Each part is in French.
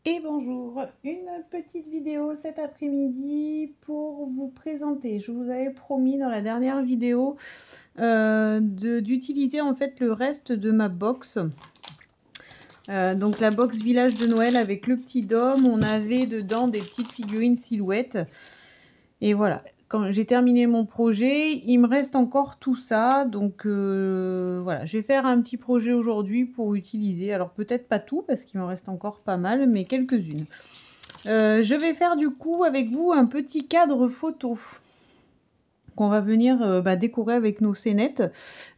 Et bonjour, une petite vidéo cet après-midi pour vous présenter. Je vous avais promis dans la dernière vidéo d'utiliser en fait le reste de ma box. Donc la box village de Noël avec le petit dôme. On avait dedans des petites figurines silhouettes. Et voilà, quand j'ai terminé mon projet, il me reste encore tout ça. Donc voilà, je vais faire un petit projet aujourd'hui pour utiliser. Alors peut-être pas tout parce qu'il me reste encore pas mal, mais quelques-unes. Je vais faire du coup avec vous un petit cadre photo qu'on va venir décorer avec nos scénettes.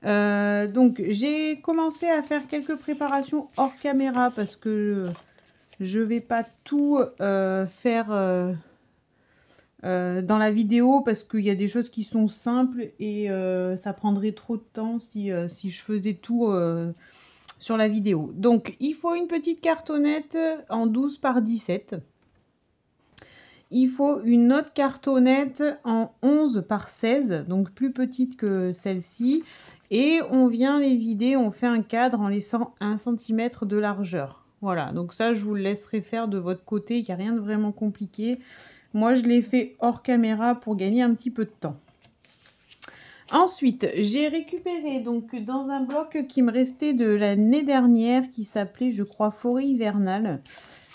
Donc j'ai commencé à faire quelques préparations hors caméra parce que je vais pas tout faire dans la vidéo parce qu'il y a des choses qui sont simples et ça prendrait trop de temps si je faisais tout sur la vidéo. Donc il faut une petite cartonnette en 12 par 17. Il faut une autre cartonnette en 11 par 16, donc plus petite que celle-ci. Et on vient les vider, on fait un cadre en laissant 1 cm de largeur. Voilà, donc ça, je vous le laisserai faire de votre côté, il n'y a rien de vraiment compliqué. Moi, je l'ai fait hors caméra pour gagner un petit peu de temps. Ensuite, j'ai récupéré donc dans un bloc qui me restait de l'année dernière, qui s'appelait, je crois, Forêt hivernale.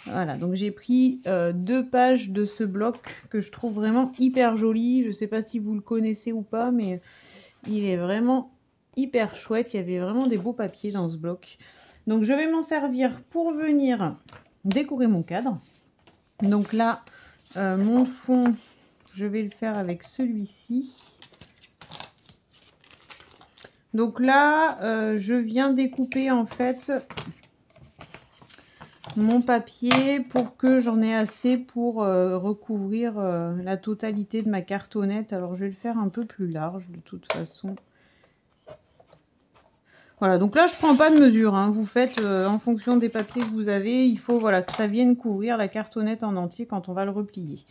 Voilà, donc j'ai pris 2 pages de ce bloc que je trouve vraiment hyper joli. Je ne sais pas si vous le connaissez ou pas, mais il est vraiment hyper chouette. Il y avait vraiment des beaux papiers dans ce bloc. Donc je vais m'en servir pour venir décorer mon cadre. Donc là, mon fond, je vais le faire avec celui-ci. Donc là, je viens découper en fait mon papier pour que j'en ai assez pour recouvrir la totalité de ma cartonnette. Alors je vais le faire un peu plus large de toute façon. Voilà, donc là je prends pas de mesure, hein. Vous faites en fonction des papiers que vous avez. Il faut voilà, que ça vienne couvrir la cartonnette en entier quand on va le replier.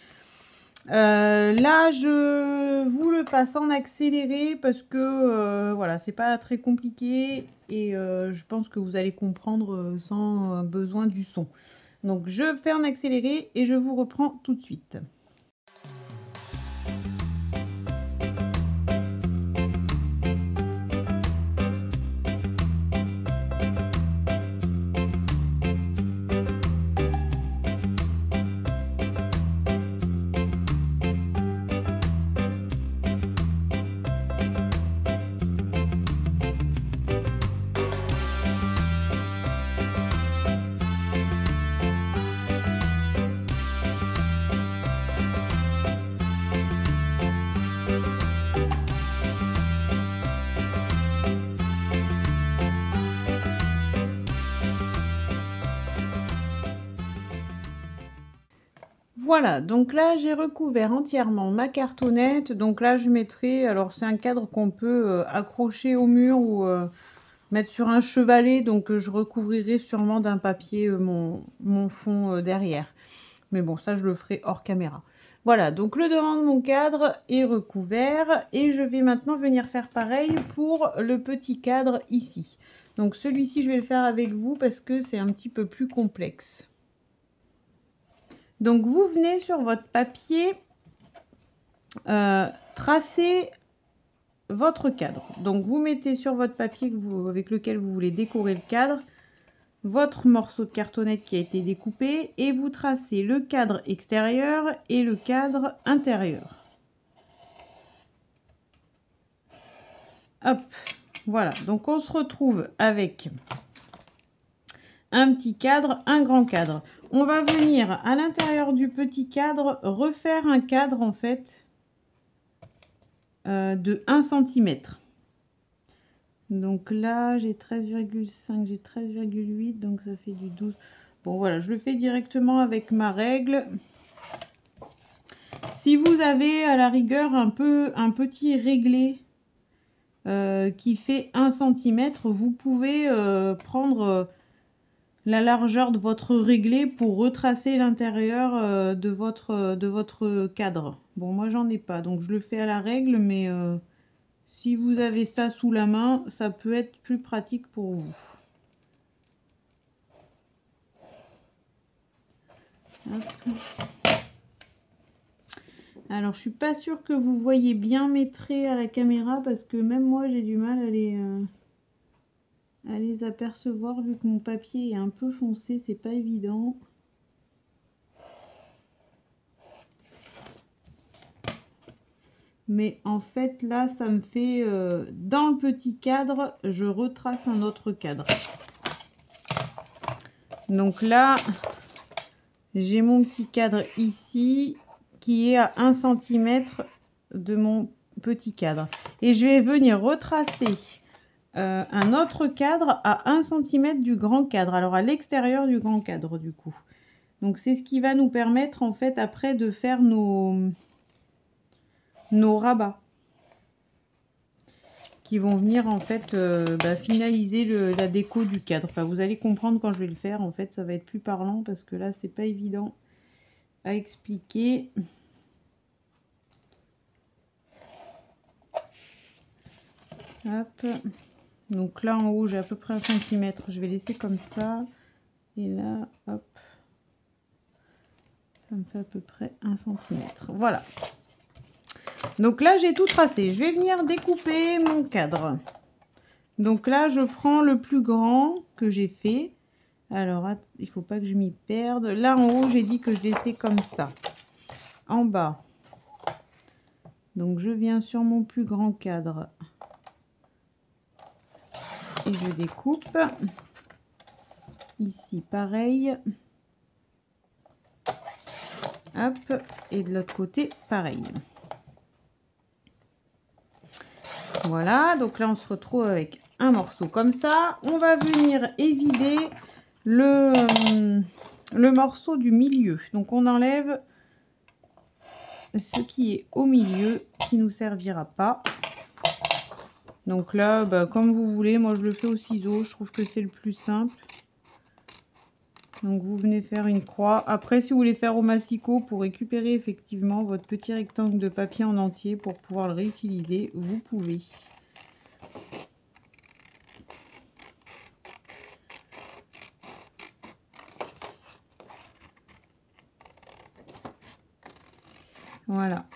Là je vous le passe en accéléré parce que voilà, c'est pas très compliqué et je pense que vous allez comprendre sans besoin du son. Donc je fais en accéléré et je vous reprends tout de suite. Voilà, donc là j'ai recouvert entièrement ma cartonnette. Donc là je mettrai, alors c'est un cadre qu'on peut accrocher au mur ou mettre sur un chevalet. Donc je recouvrirai sûrement d'un papier mon fond derrière. Mais bon, ça je le ferai hors caméra. Voilà, donc le devant de mon cadre est recouvert et je vais maintenant venir faire pareil pour le petit cadre ici. Donc celui-ci je vais le faire avec vous parce que c'est un petit peu plus complexe. Donc vous venez sur votre papier tracer votre cadre. Donc vous mettez sur votre papier avec lequel vous voulez décorer le cadre votre morceau de cartonnette qui a été découpé et vous tracez le cadre extérieur et le cadre intérieur. Hop, voilà. Donc on se retrouve avec un petit cadre, un grand cadre. On va venir à l'intérieur du petit cadre refaire un cadre en fait de 1 cm. Donc là j'ai 13,5, j'ai 13,8, donc ça fait du 12. Bon voilà, je le fais directement avec ma règle. Si vous avez à la rigueur un petit réglé qui fait 1 cm, vous pouvez prendre la largeur de votre réglé pour retracer l'intérieur de votre cadre. Bon, moi j'en ai pas, donc je le fais à la règle, mais si vous avez ça sous la main, ça peut être plus pratique pour vous. Hop. Alors, je suis pas sûre que vous voyez bien mes traits à la caméra parce que même moi, j'ai du mal à les apercevoir vu que mon papier est un peu foncé, c'est pas évident. Mais en fait, là, ça me fait... dans le petit cadre, je retrace un autre cadre. Donc là, j'ai mon petit cadre ici qui est à 1 cm de mon petit cadre. Et je vais venir retracer un autre cadre à 1 cm du grand cadre. Alors à l'extérieur du grand cadre du coup. Donc c'est ce qui va nous permettre en fait après de faire nos rabats. Qui vont venir en fait finaliser la déco du cadre. Enfin, vous allez comprendre quand je vais le faire. En fait, ça va être plus parlant parce que là, c'est pas évident à expliquer. Hop. Donc là, en haut, j'ai à peu près 1 cm. Je vais laisser comme ça. Et là, hop. Ça me fait à peu près 1 cm. Voilà. Donc là, j'ai tout tracé. Je vais venir découper mon cadre. Donc là, je prends le plus grand que j'ai fait. Alors, il ne faut pas que je m'y perde. Là, en haut, j'ai dit que je laissais comme ça. En bas. Donc, je viens sur mon plus grand cadre. Et je découpe. Ici, pareil. Hop. Et de l'autre côté, pareil. Voilà. Donc là, on se retrouve avec un morceau comme ça. On va venir évider le morceau du milieu. Donc on enlève ce qui est au milieu qui nous servira pas. Donc là, comme vous voulez, moi je le fais au ciseau, je trouve que c'est le plus simple. Donc vous venez faire une croix. Après, si vous voulez faire au massicot pour récupérer effectivement votre petit rectangle de papier en entier pour pouvoir le réutiliser, vous pouvez. Voilà.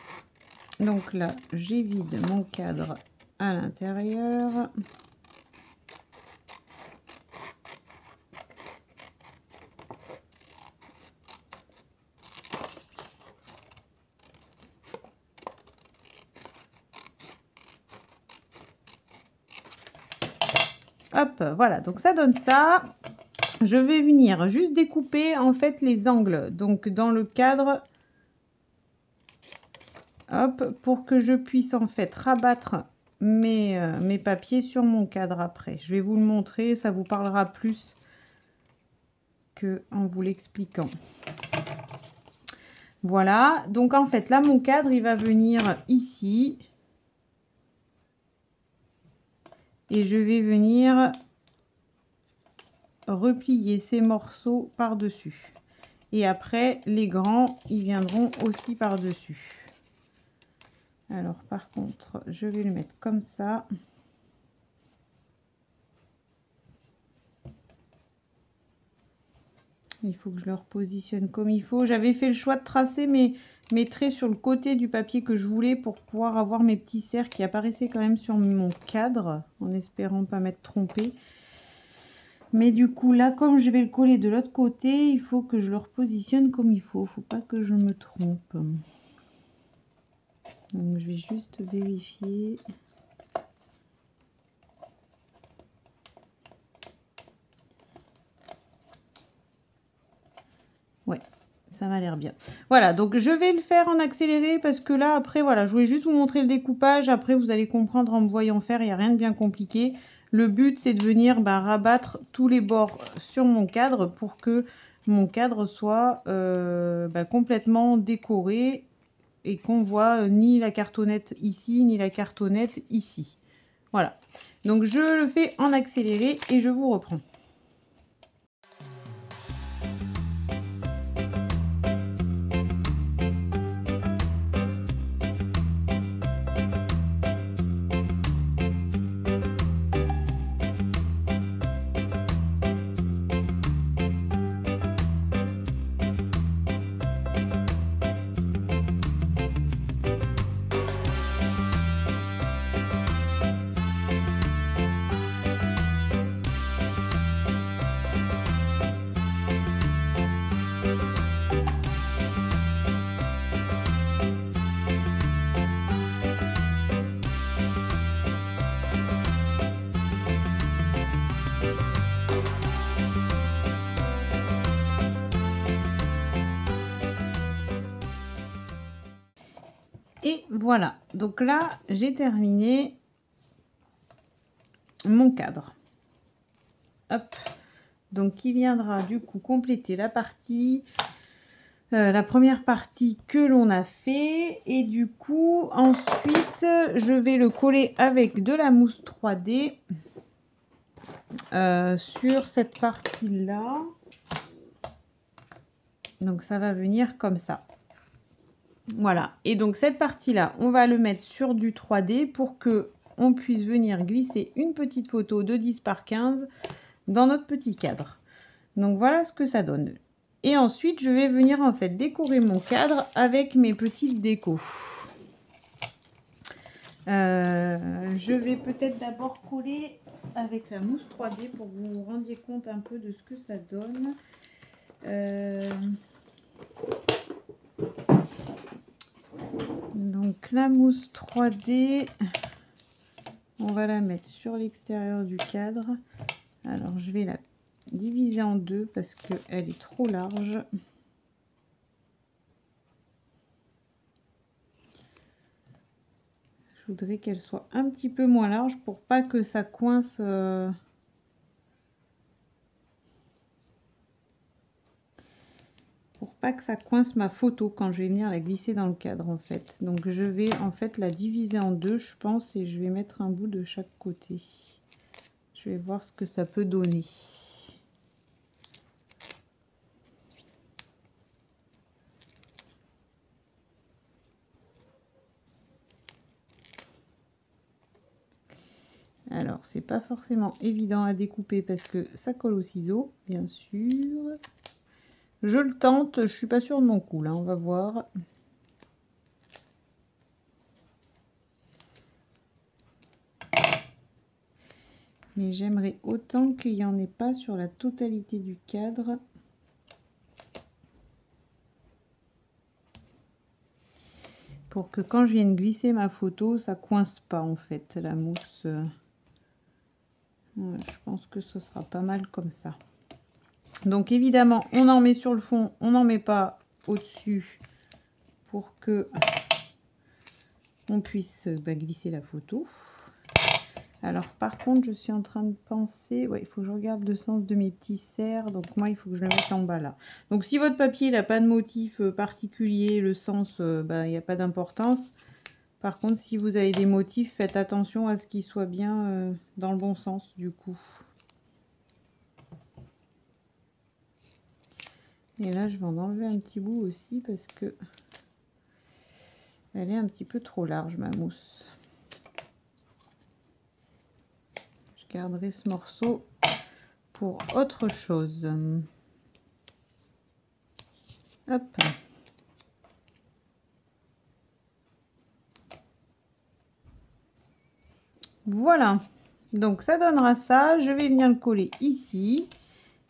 Donc là, j'évide mon cadre à l'intérieur. Hop, voilà. Donc ça donne ça. Je vais venir juste découper en fait les angles. Donc dans le cadre... Hop, pour que je puisse en fait rabattre mes papiers sur mon cadre après. Je vais vous le montrer, ça vous parlera plus que en vous l'expliquant. Voilà, donc en fait là mon cadre il va venir ici. Et je vais venir replier ces morceaux par-dessus. Et après les grands, ils viendront aussi par-dessus. Alors par contre, je vais le mettre comme ça. Il faut que je le repositionne comme il faut. J'avais fait le choix de tracer mes traits sur le côté du papier que je voulais pour pouvoir avoir mes petits cercles qui apparaissaient quand même sur mon cadre, en espérant pas m'être trompée. Mais du coup là, comme je vais le coller de l'autre côté, il faut que je le repositionne comme il faut. Faut pas que je me trompe. Donc je vais juste vérifier. Ouais, ça m'a l'air bien. Voilà, donc je vais le faire en accéléré parce que là, après, voilà, je voulais juste vous montrer le découpage. Après, vous allez comprendre en me voyant faire, il n'y a rien de bien compliqué. Le but, c'est de venir rabattre tous les bords sur mon cadre pour que mon cadre soit complètement décoré et qu'on voit ni la cartonnette ici, ni la cartonnette ici. Voilà, donc je le fais en accéléré et je vous reprends. Et voilà, donc là, j'ai terminé mon cadre. Hop, donc qui viendra du coup compléter la partie, la première partie que l'on a fait. Et du coup, ensuite, je vais le coller avec de la mousse 3D sur cette partie-là. Donc ça va venir comme ça. Voilà, et donc cette partie-là, on va le mettre sur du 3D pour que on puisse venir glisser une petite photo de 10 par 15 dans notre petit cadre. Donc voilà ce que ça donne. Et ensuite, je vais venir en fait décorer mon cadre avec mes petites décos. Je vais peut-être d'abord coller avec la mousse 3D pour que vous vous rendiez compte un peu de ce que ça donne. Donc la mousse 3D, on va la mettre sur l'extérieur du cadre. Alors je vais la diviser en deux parce qu'elle est trop large. Je voudrais qu'elle soit un petit peu moins large pour pas que ça coince. Pour pas que ça coince ma photo quand je vais venir la glisser dans le cadre en fait. Donc je vais en fait la diviser en deux, je pense, et je vais mettre un bout de chaque côté. Je vais voir ce que ça peut donner. Alors, c'est pas forcément évident à découper parce que ça colle au ciseau, bien sûr. Je le tente, je suis pas sûre de mon coup, là, on va voir. Mais j'aimerais autant qu'il n'y en ait pas sur la totalité du cadre. Pour que quand je vienne glisser ma photo, ça coince pas en fait, la mousse. Ouais, je pense que ce sera pas mal comme ça. Donc évidemment, on en met sur le fond, on n'en met pas au-dessus pour que on puisse glisser la photo. Alors par contre, je suis en train de penser, ouais, il faut que je regarde le sens de mes petits cerfs. Donc moi, il faut que je le mette en bas là. Donc si votre papier n'a pas de motif particulier, le sens, il n'y a pas d'importance. Par contre, si vous avez des motifs, faites attention à ce qu'ils soient bien dans le bon sens du coup. Et là, je vais en enlever un petit bout aussi parce que elle est un petit peu trop large, ma mousse. Je garderai ce morceau pour autre chose. Hop. Voilà. Donc ça donnera ça. Je vais venir le coller ici.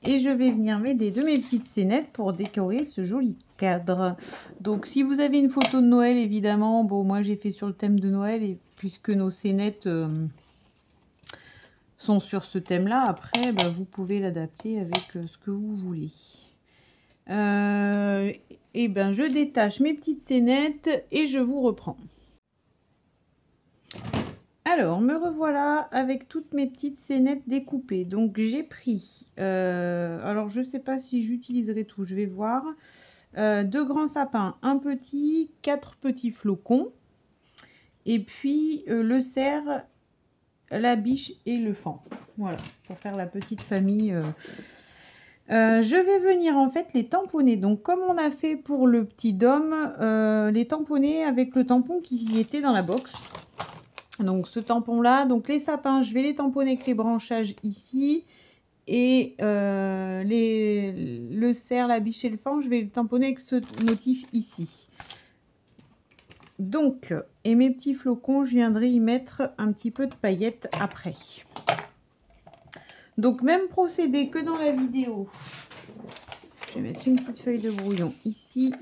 Et je vais venir m'aider de mes petites scénettes pour décorer ce joli cadre. Donc si vous avez une photo de Noël, évidemment, bon moi j'ai fait sur le thème de Noël, et puisque nos scénettes sont sur ce thème là, après vous pouvez l'adapter avec ce que vous voulez. Et je détache mes petites scénettes et je vous reprends. Alors, me revoilà avec toutes mes petites scénettes découpées. Donc, j'ai pris, alors je ne sais pas si j'utiliserai tout, je vais voir. 2 grands sapins, un petit, 4 petits flocons. Et puis, le cerf, la biche et le faon. Voilà, pour faire la petite famille. Je vais venir en fait les tamponner. Donc, comme on a fait pour le petit dôme, les tamponner avec le tampon qui était dans la box. Donc ce tampon là, donc les sapins, je vais les tamponner avec les branchages ici, et le cerf, la biche et le faon, je vais les tamponner avec ce motif ici. Donc, et mes petits flocons, je viendrai y mettre un petit peu de paillettes après. Donc même procédé que dans la vidéo. Je vais mettre une petite feuille de brouillon ici.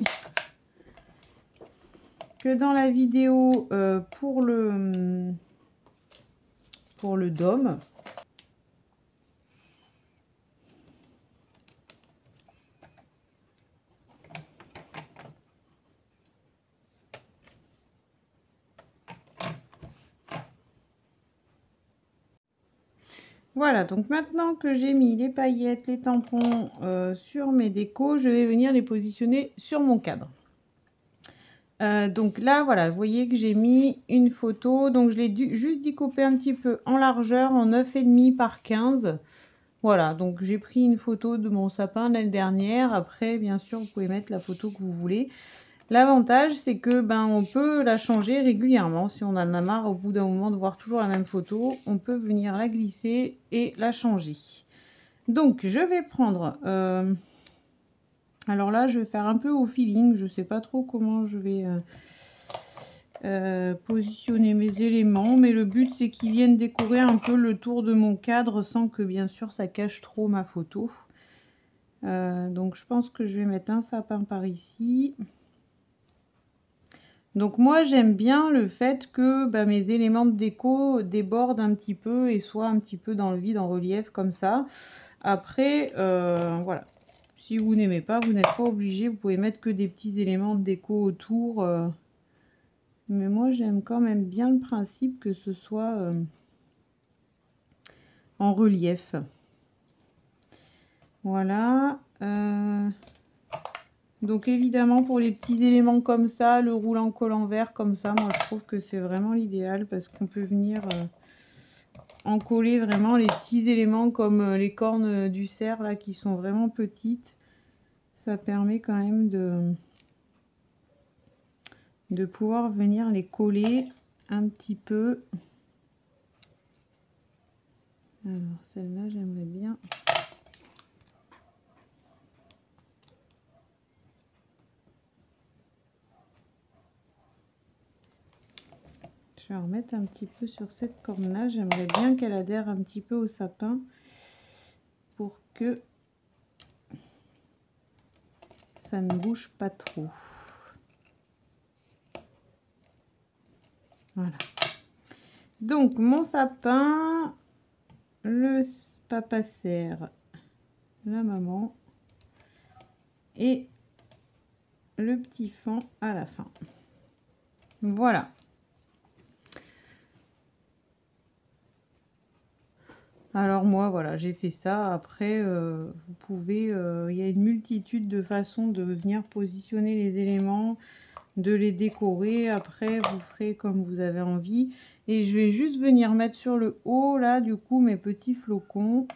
Que dans la vidéo pour le dôme. Voilà, donc maintenant que j'ai mis les paillettes, les tampons sur mes décos, je vais venir les positionner sur mon cadre. Donc là, voilà, vous voyez que j'ai mis une photo. Donc je l'ai juste découpé un petit peu en largeur, en 9,5 par 15. Voilà, donc j'ai pris une photo de mon sapin l'année dernière. Après, bien sûr, vous pouvez mettre la photo que vous voulez. L'avantage, c'est que on peut la changer régulièrement. Si on en a marre au bout d'un moment de voir toujours la même photo, on peut venir la glisser et la changer. Donc, je vais prendre... alors là, je vais faire un peu au feeling. Je ne sais pas trop comment je vais positionner mes éléments. Mais le but, c'est qu'ils viennent décorer un peu le tour de mon cadre sans que, bien sûr, ça cache trop ma photo. Donc, je pense que je vais mettre un sapin par ici. Donc moi j'aime bien le fait que mes éléments de déco débordent un petit peu et soient un petit peu dans le vide, en relief comme ça. Après, voilà. Si vous n'aimez pas, vous n'êtes pas obligé. Vous pouvez mettre que des petits éléments de déco autour. Mais moi j'aime quand même bien le principe que ce soit en relief. Voilà. Donc évidemment pour les petits éléments comme ça, le roulant collant vert comme ça, moi je trouve que c'est vraiment l'idéal parce qu'on peut venir en coller vraiment les petits éléments comme les cornes du cerf là qui sont vraiment petites. Ça permet quand même de pouvoir venir les coller un petit peu. Alors celle-là j'aimerais bien. Je vais remettre un petit peu sur cette corne là. J'aimerais bien qu'elle adhère un petit peu au sapin pour que ça ne bouge pas trop. Voilà. Donc mon sapin, le papa cerf, la maman et le petit fan à la fin. Voilà. Alors moi, voilà, j'ai fait ça. Après, vous pouvez... il y a une multitude de façons de venir positionner les éléments, de les décorer. Après, vous ferez comme vous avez envie. Et je vais juste venir mettre sur le haut, là, du coup, mes petits flocons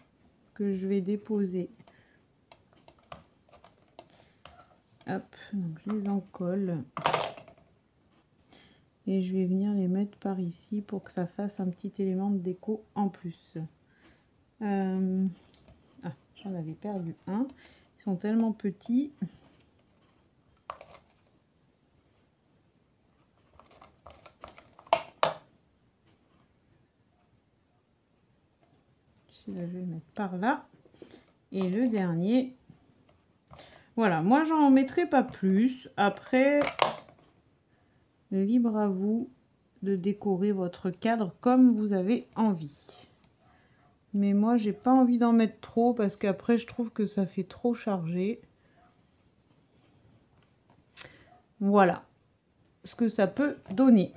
que je vais déposer. Hop, donc je les encolle. Et je vais venir les mettre par ici pour que ça fasse un petit élément de déco en plus. Ah, j'en avais perdu un. Ils sont tellement petits. Celui-là, je vais le mettre par là. Et le dernier. Voilà, moi, j'en mettrai pas plus. Après, libre à vous de décorer votre cadre comme vous avez envie. Mais moi, j'ai pas envie d'en mettre trop parce qu'après, je trouve que ça fait trop chargé. Voilà ce que ça peut donner.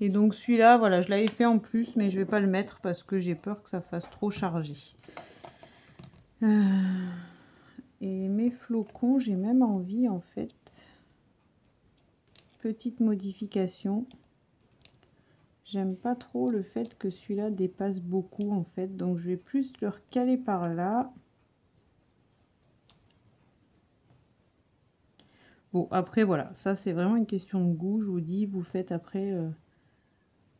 Et donc celui-là, voilà, je l'avais fait en plus, mais je vais pas le mettre parce que j'ai peur que ça fasse trop chargé. Et mes flocons, j'ai même envie en fait. Petite modification. J'aime pas trop le fait que celui-là dépasse beaucoup en fait, donc je vais plus le recaler par là. Bon, après voilà, ça c'est vraiment une question de goût, je vous dis, vous faites après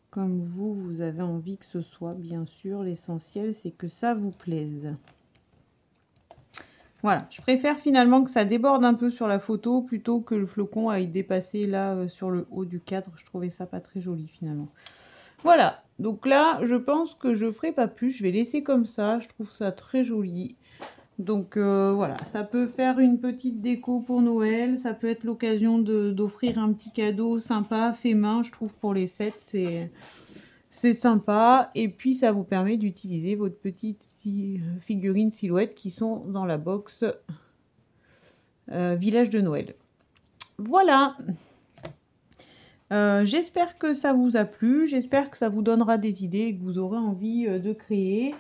comme vous avez envie que ce soit, bien sûr. L'essentiel c'est que ça vous plaise. Voilà, je préfère finalement que ça déborde un peu sur la photo plutôt que le flocon aille dépasser là sur le haut du cadre. Je trouvais ça pas très joli finalement. Voilà, donc là, je pense que je ferai pas plus. Je vais laisser comme ça. Je trouve ça très joli. Donc voilà, ça peut faire une petite déco pour Noël. Ça peut être l'occasion d'offrir un petit cadeau sympa, fait main. Je trouve pour les fêtes, c'est sympa. Et puis, ça vous permet d'utiliser votre petite figurine silhouette qui sont dans la box Village de Noël. Voilà. J'espère que ça vous a plu, j'espère que ça vous donnera des idées et que vous aurez envie de créer.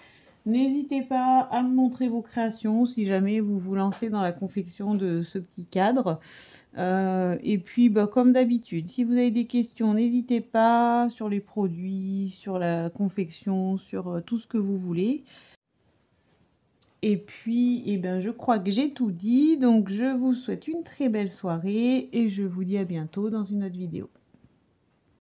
N'hésitez pas à me montrer vos créations si jamais vous vous lancez dans la confection de ce petit cadre. Et puis, bah, comme d'habitude, si vous avez des questions, n'hésitez pas sur les produits, sur la confection, sur tout ce que vous voulez. Et puis, eh ben, je crois que j'ai tout dit, donc je vous souhaite une très belle soirée et je vous dis à bientôt dans une autre vidéo.